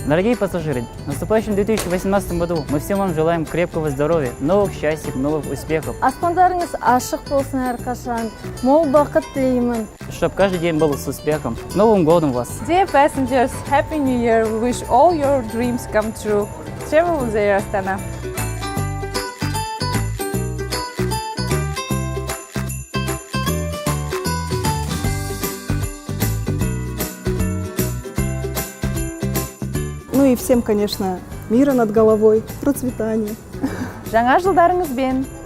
Дорогие пассажиры, в наступающем 2018 году мы всем вам желаем крепкого здоровья, новых счастий, новых успехов. Аспандарыңыз ашық болсын әрқашан, мол бақыт тілеймін. Чтобы каждый день был с успехом. С Новым годом вас! Dear passengers, Happy New Year! We wish all your dreams come true. Travel with Air Astana. Ну и всем, конечно, мира над головой, процветания. Жаңа жылдарыңызбен!